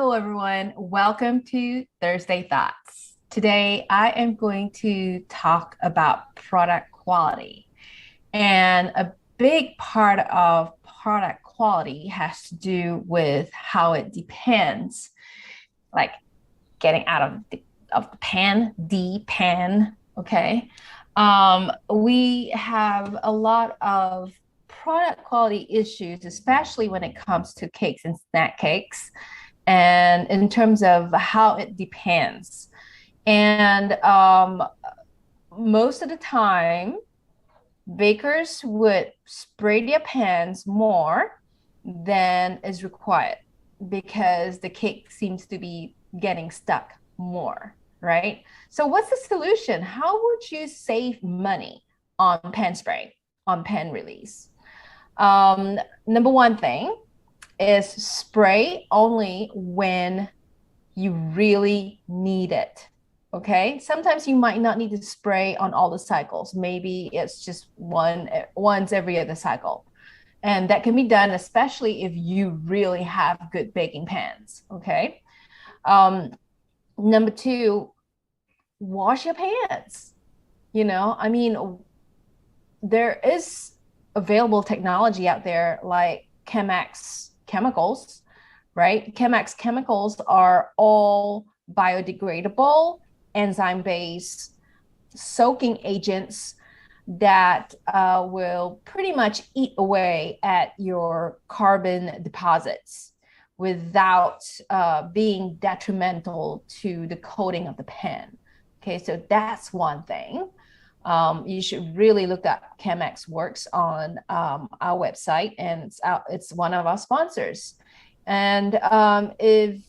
Hello, everyone. Welcome to Thursday Thoughts. Today, I am going to talk about product quality. And a big part of product quality has to do with how it depends, like getting out of the pan, okay? We have a lot of product quality issues, especially when it comes to cakes and snack cakes and in terms of how it depends. And most of the time, bakers would spray their pans more than is required because the cake seems to be getting stuck more, right? So, what's the solution? How would you save money on pan spray, on pan release? Number one thing is spray only when you really need it. Okay. Sometimes you might not need to spray on all the cycles. Maybe it's just once every other cycle. And that can be done, especially if you really have good baking pans. Okay. Um, Number two, wash your pans. I mean, there is available technology out there like Chemex chemicals, right? Chemex chemicals are all biodegradable, enzyme based soaking agents that will pretty much eat away at your carbon deposits without being detrimental to the coating of the pan. Okay, so that's one thing. You should really look at Chemex Works on our website, and it's one of our sponsors. And if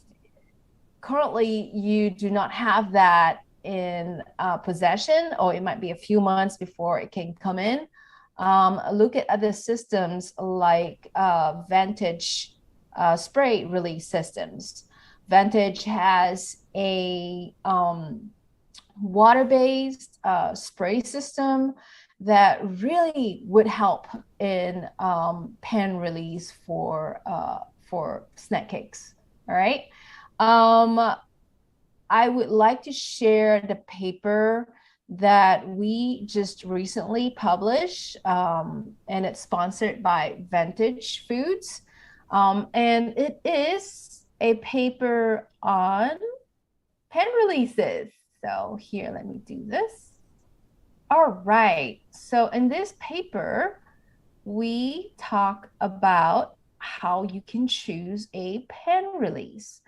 currently you do not have that in possession, or it might be a few months before it can come in, look at other systems like Vantage spray release systems. Vantage has a water-based spray system that really would help in pan release for snack cakes. All right. I would like to share the paper that we just recently published, and it's sponsored by Vantage Foods. And it is a paper on pan releases. So here, let me do this. All right. So in this paper, we talk about how you can choose a pan release.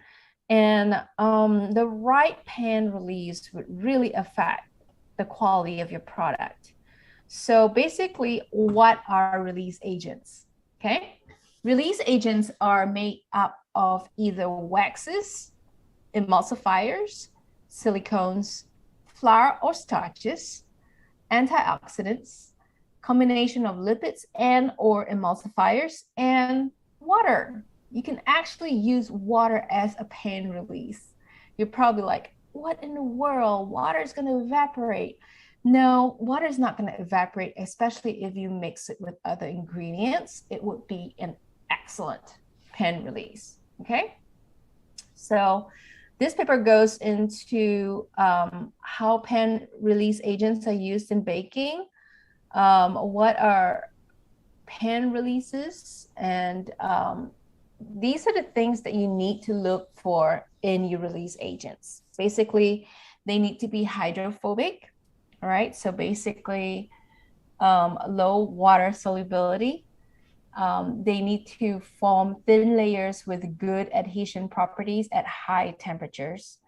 And the right pan release would really affect the quality of your product. So basically, what are release agents? Okay. Release agents are made up of either waxes, emulsifiers, silicones, flour or starches, antioxidants, combination of lipids and or emulsifiers, and water. You can actually use water as a pan release. You're probably like, what in the world? Water is going to evaporate. No, water is not going to evaporate, especially if you mix it with other ingredients. It would be an excellent pan release. Okay. So this paper goes into how pan release agents are used in baking, what are pan releases, and these are the things that you need to look for in your release agents. Basically, they need to be hydrophobic, all right? So basically, low water solubility. They need to form thin layers with good adhesion properties at high temperatures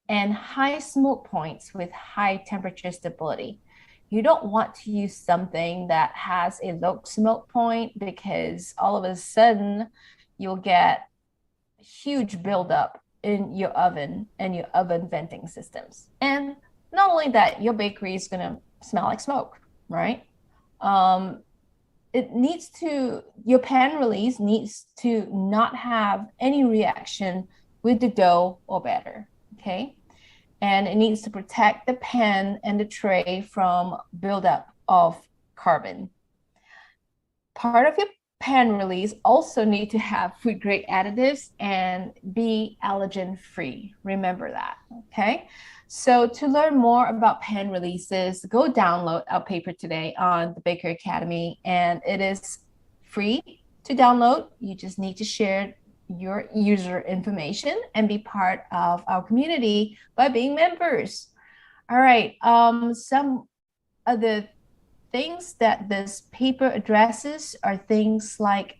and high smoke points with high temperature stability. You don't want to use something that has a low smoke point because all of a sudden you'll get huge buildup in your oven and your oven venting systems. And not only that, your bakery is going to smell like smoke, right? Your pan release needs to not have any reaction with the dough or batter, okay? And it needs to protect the pan and the tray from buildup of carbon. Part of your pan release also need to have food grade additives and be allergen free. Remember that. Okay. So to learn more about pan releases, go download our paper today on the Baker Academy, and it is free to download. You just need to share your user information and be part of our community by being members. All right. Some of the things that this paper addresses are things like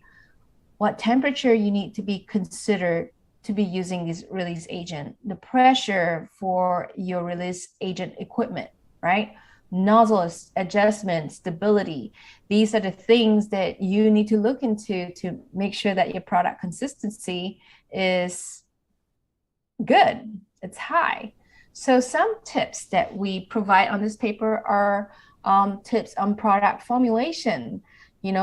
what temperature you need to be considered to be using this release agent, the pressure for your release agent equipment, right? Nozzle adjustment, stability. These are the things that you need to look into to make sure that your product consistency is good, it's high. So some tips that we provide on this paper are tips on product formulation.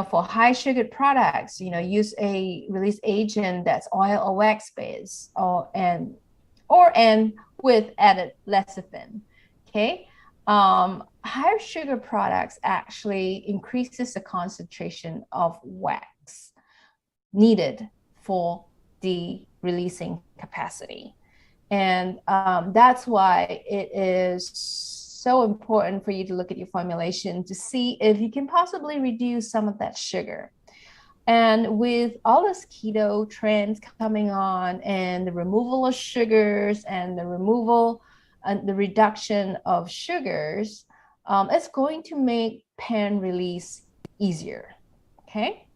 For high sugar products, use a release agent that's oil or wax based, or with added lecithin. Okay. Higher sugar products actually increases the concentration of wax needed for the releasing capacity. And that's why it is so important for you to look at your formulation to see if you can possibly reduce some of that sugar. And with all this keto trends coming on and the removal of sugars and the removal and the reduction of sugars, it's going to make pan release easier. Okay.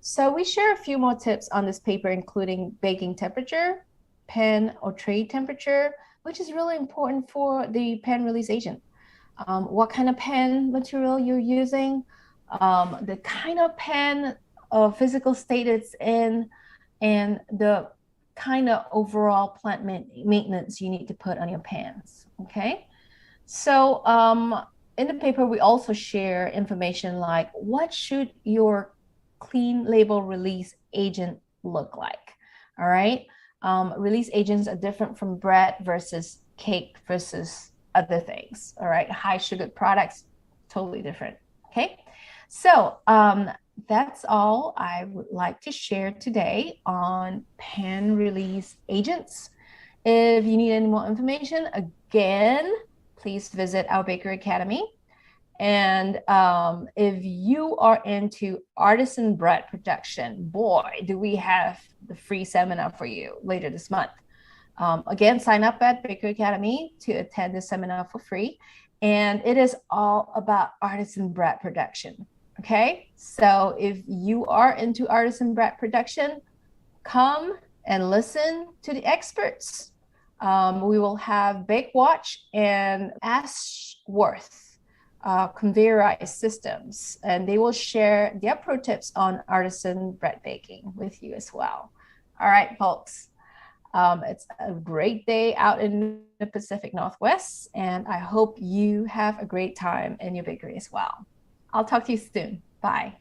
So we share a few more tips on this paper, including baking temperature, pan or tray temperature, which is really important for the pan release agent. What kind of pan material you're using, the kind of pan physical state it's in, and the kind of overall plant maintenance you need to put on your pans. Okay. So in the paper, we also share information like what should your clean label release agent look like? All right. Release agents are different from bread versus cake versus other things. All right. High sugar products, totally different. Okay. So that's all I would like to share today on pan release agents. If you need any more information, again, please visit our Baker Academy. And if you are into artisan bread production, boy, do we have the free seminar for you later this month. Again, sign up at Baker Academy to attend the seminar for free. And it is all about artisan bread production. Okay. So if you are into artisan bread production, come and listen to the experts. We will have Bake Watch and Ashworth conveyorized systems, and they will share their pro tips on artisan bread baking with you as well. All right, folks. It's a great day out in the Pacific Northwest, and I hope you have a great time in your bakery as well. I'll talk to you soon. Bye.